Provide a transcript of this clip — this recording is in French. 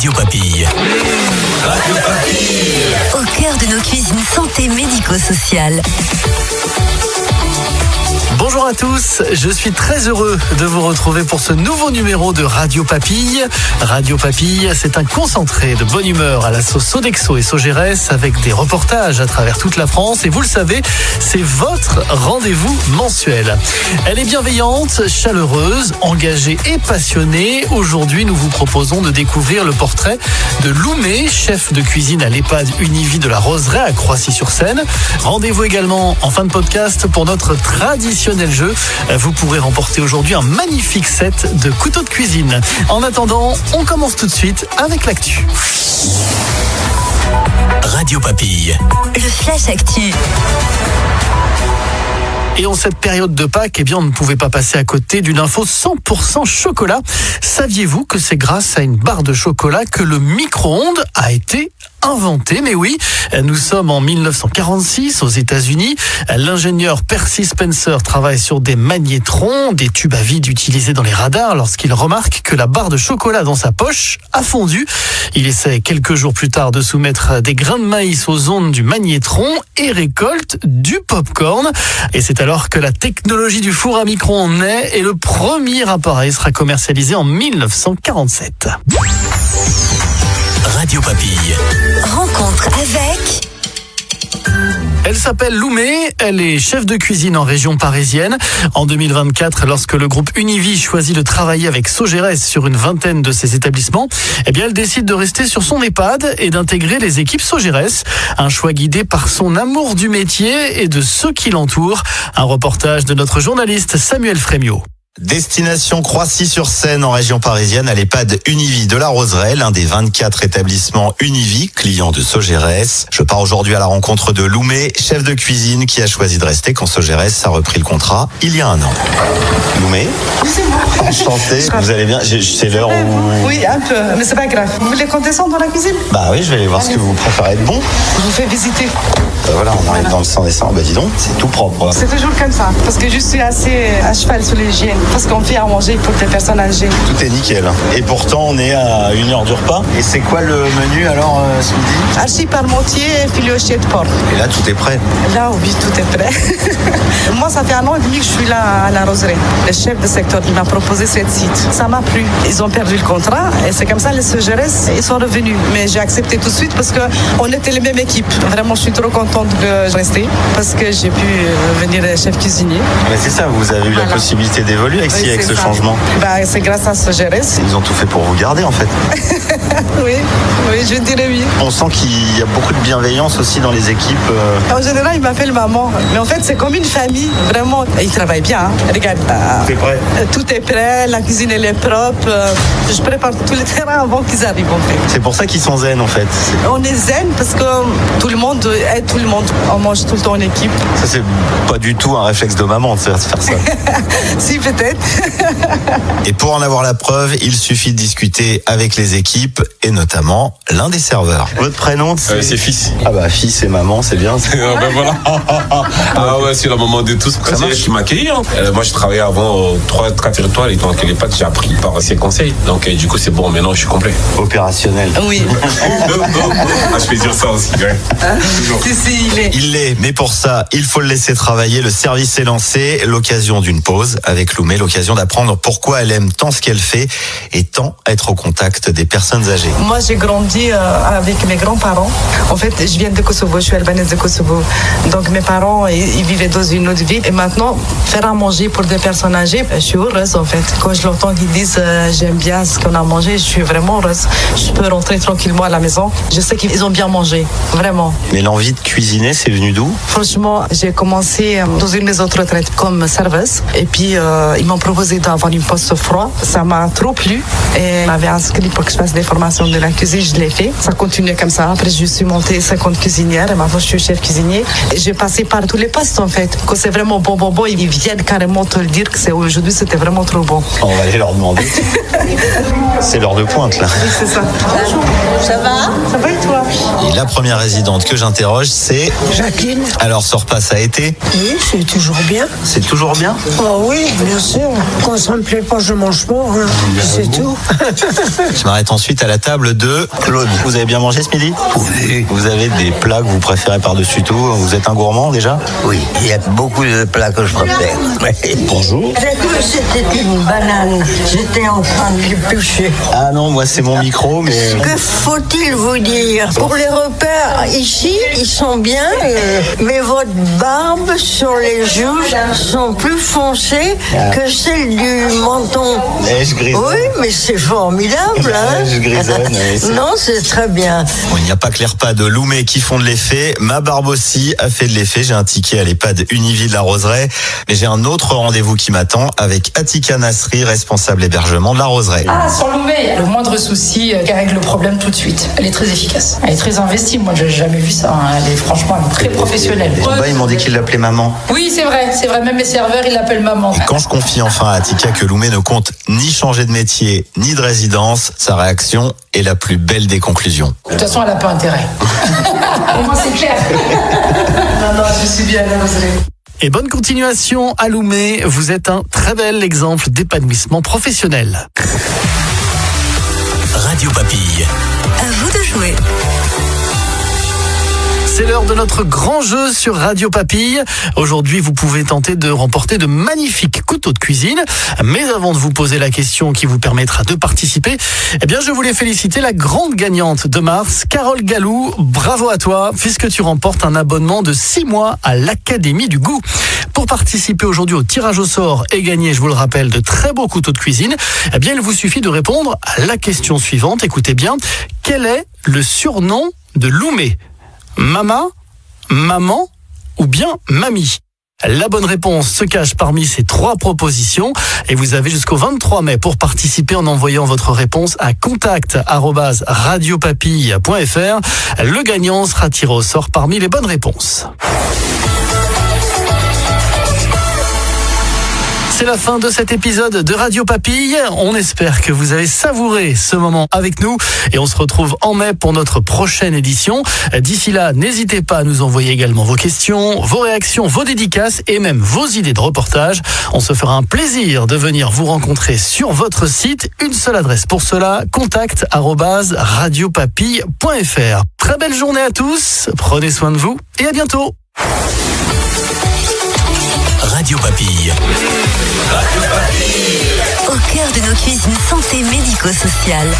Radio Papille. Radio Papille. Au cœur de nos cuisines santé médico-sociales. Bonjour à tous, je suis très heureux de vous retrouver pour ce nouveau numéro de Radio Papille. Radio Papille, c'est un concentré de bonne humeur à la sauce Sodexo et Sogeres avec des reportages à travers toute la France. Et vous le savez, c'est votre rendez-vous mensuel. Elle est bienveillante, chaleureuse, engagée et passionnée. Aujourd'hui, nous vous proposons de découvrir le portrait de Loumé, chef de cuisine à l'EHPAD Univie de la Roseraie à Croissy-sur-Seine. Rendez-vous également en fin de podcast pour notre traditionnel jeu. Vous pourrez remporter aujourd'hui un magnifique set de couteaux de cuisine. En attendant, on commence tout de suite avec l'actu. Radio Papille. Le Flash Actu. Et en cette période de Pâques, eh bien, on ne pouvait pas passer à côté d'une info 100% chocolat. Saviez-vous que c'est grâce à une barre de chocolat que le micro-ondes a été inventé? Mais oui, nous sommes en 1946 aux États-Unis. L'ingénieur Percy Spencer travaille sur des magnétrons, des tubes à vide utilisés dans les radars lorsqu'il remarque que la barre de chocolat dans sa poche a fondu. Il essaie quelques jours plus tard de soumettre des grains de maïs aux ondes du magnétron et récolte du popcorn. Et c'est alors que la technologie du four à micro-ondes naît et le premier appareil sera commercialisé en 1947. Radio Papille. Rencontre avec... Elle s'appelle Loumé, elle est chef de cuisine en région parisienne. En 2024, lorsque le groupe Univie choisit de travailler avec Sogeres sur une vingtaine de ses établissements, eh bien elle décide de rester sur son EHPAD et d'intégrer les équipes Sogeres. Un choix guidé par son amour du métier et de ceux qui l'entourent. Un reportage de notre journaliste Samuel Frémiot. Destination Croissy-sur-Seine en région parisienne à l'EHPAD Univie de la Roseraie, l'un des 24 établissements Univie, client de Sogeres. Je pars aujourd'hui à la rencontre de Loumé, chef de cuisine qui a choisi de rester quand Sogeres a repris le contrat il y a un an. Loumé, enchanté, vous allez bien? C'est l'heure où... Oui, un peu, mais c'est pas grave. Vous voulez qu'on descende dans la cuisine? Bah oui, je vais aller voir ce que vous préparez de bon. Je vous fais visiter. Voilà, on arrive dans le 100 décembre, bah dis donc, c'est tout propre. C'est toujours comme ça, parce que je suis assez à cheval sur l'hygiène, parce qu'on fait à manger pour des personnes âgées. Tout est nickel. Et pourtant, on est à 1 heure du repas. Et c'est quoi le menu alors ce midi? Archi parmentier et filet de porc. Et là, tout est prêt. Là, oui, tout est prêt. Moi, ça fait 1 an et demi que je suis là à la Roseraie. Le chef de secteur, il m'a proposé ce site. Ça m'a plu. Ils ont perdu le contrat et c'est comme ça, les Sogeres, ils sont revenus. Mais j'ai accepté tout de suite parce qu'on était les mêmes équipes. Vraiment, je suis trop contente de rester parce que j'ai pu devenir chef cuisinier. Mais c'est ça, vous avez eu la possibilité d'évoluer avec ce changement. Bah, c'est grâce à Sogeres. Ils ont tout fait pour vous garder en fait. Oui, je dirais oui. On sent qu'il y a beaucoup de bienveillance aussi dans les équipes. En général, ils m'appellent maman. Mais en fait, c'est comme une famille, vraiment. Et ils travaillent bien. Hein. Regarde. Tout est prêt. Tout est prêt, la cuisine elle est propre. Je prépare tous les terrains avant qu'ils arrivent en fait. C'est pour ça qu'ils sont zen en fait. On est zen parce que tout le monde aide tout le monde. On mange tout le temps en équipe. Ça, c'est pas du tout un réflexe de maman de faire ça. Si, peut-être. Et pour en avoir la preuve, il suffit de discuter avec les équipes et notamment l'un des serveurs. Votre prénom, c'est Fils. Ah bah Fils et maman, c'est bien. Ben voilà. Ah ouais, c'est la maman de tous. C'est elle qui m'a accueilli. Moi, je travaillais avant 3-4 territoires et donc les pâtes, j'ai appris par ses conseils. Donc du coup, c'est bon. Maintenant, je suis complet. Opérationnel. Oui. Je peux dire ça aussi. Ouais. Hein? Si, il l'est. Mais pour ça, il faut le laisser travailler. Le service est lancé. L'occasion d'une pause avec Loumé, l'occasion d'apprendre pourquoi elle aime tant ce qu'elle fait et tant être au contact des personnes âgées. Moi, j'ai grandi avec mes grands-parents. En fait, je viens de Kosovo, je suis albanaise de Kosovo. Donc, mes parents, ils vivaient dans une autre vie. Et maintenant, faire à manger pour des personnes âgées, je suis heureuse, en fait. Quand je l'entends qu'ils disent j'aime bien ce qu'on a mangé, je suis vraiment heureuse. Je peux rentrer tranquillement à la maison. Je sais qu'ils ont bien mangé, vraiment. Mais l'envie de cuisiner, c'est venu d'où? Franchement, j'ai commencé dans une maison de retraite comme serveuse. Et puis, ils m'ont proposé d'avoir une poste froid. Ça m'a trop plu. Et m'avait inscrit pour que je fasse des formations de la cuisine. Je l'ai fait. Ça continuait comme ça. Après, je suis montée 50 cuisinières. Et maintenant, je suis chef cuisinier. Et j'ai passé par tous les postes, en fait. Quand c'est vraiment bon, ils viennent carrément te le dire que aujourd'hui, c'était vraiment trop bon. On va aller leur demander. C'est l'heure de pointe, là. Oui, c'est ça. Ça va? Ça va et toi? Et la première résidente que j'interroge, c'est... Jacqueline. Alors, ce repas, ça a été? Oui, c'est toujours bien. C'est toujours bien? Oh oui, bien sûr. Quand ça me plaît pas, je mange pas. Hein. C'est tout. Je m'arrête ensuite à la table de Claude. Vous avez bien mangé ce midi? Oui. Vous avez des plats que vous préférez par-dessus tout? Vous êtes un gourmand déjà? Oui, il y a beaucoup de plats que je préfère. Bonjour. J'ai cru que c'était une banane. J'étais en train de l'éplucher. Ah non, moi c'est mon micro, mais... Que faut-il vous dire? Pour les repères, ici, ils sont bien, mais votre barbe sur les joues sont plus foncées que celles du menton. Je grisonne. Oui, mais c'est formidable, hein? Je grisonne, oui, Non, c'est très bien. Bon, il n'y a pas que les repas de Loumé qui font de l'effet. Ma barbe aussi a fait de l'effet. J'ai un ticket à l'EHPAD Univie de la Roseraie. Mais j'ai un autre rendez-vous qui m'attend avec Atika Nasri, responsable hébergement de la Roseraie. Ah, sur Loumé, le moindre souci qui règle le problème tout de suite. Elle est très efficace. Elle est très investie. Moi, j'ai jamais vu ça. Hein. Elle est franchement très professionnelle. En bas, ils m'ont dit qu'ils l'appelaient maman. Oui, c'est vrai. Même les serveurs, ils l'appellent maman. Et quand je confie enfin à Atika que Loumé ne compte ni changer de métier, ni de résidence, sa réaction est la plus belle des conclusions. De toute façon, elle n'a pas intérêt. Au moins, c'est clair. Non, je suis bien à la Roseraie. Et bonne continuation à Loumé. Vous êtes un très bel exemple d'épanouissement professionnel. Radio Papille. À vous de jouer. C'est l'heure de notre grand jeu sur Radio Papille. Aujourd'hui, vous pouvez tenter de remporter de magnifiques couteaux de cuisine. Mais avant de vous poser la question qui vous permettra de participer, eh bien, je voulais féliciter la grande gagnante de mars, Carole Gallou. Bravo à toi, puisque tu remportes un abonnement de 6 mois à l'Académie du Goût. Pour participer aujourd'hui au tirage au sort et gagner, je vous le rappelle, de très beaux couteaux de cuisine, eh bien, il vous suffit de répondre à la question suivante. Écoutez bien, quel est le surnom de Loumé ? Mama, maman ou bien mamie? La bonne réponse se cache parmi ces 3 propositions et vous avez jusqu'au 23 mai pour participer en envoyant votre réponse à contact@radiopapille.fr. Le gagnant sera tiré au sort parmi les bonnes réponses. C'est la fin de cet épisode de Radio Papille. On espère que vous avez savouré ce moment avec nous et on se retrouve en mai pour notre prochaine édition. D'ici là, n'hésitez pas à nous envoyer également vos questions, vos réactions, vos dédicaces et même vos idées de reportage. On se fera un plaisir de venir vous rencontrer sur votre site. Une seule adresse pour cela, contact@radiopapille.fr. Très belle journée à tous, prenez soin de vous et à bientôt. Radio Papille. Au cœur de nos cuisines santé médico-sociales.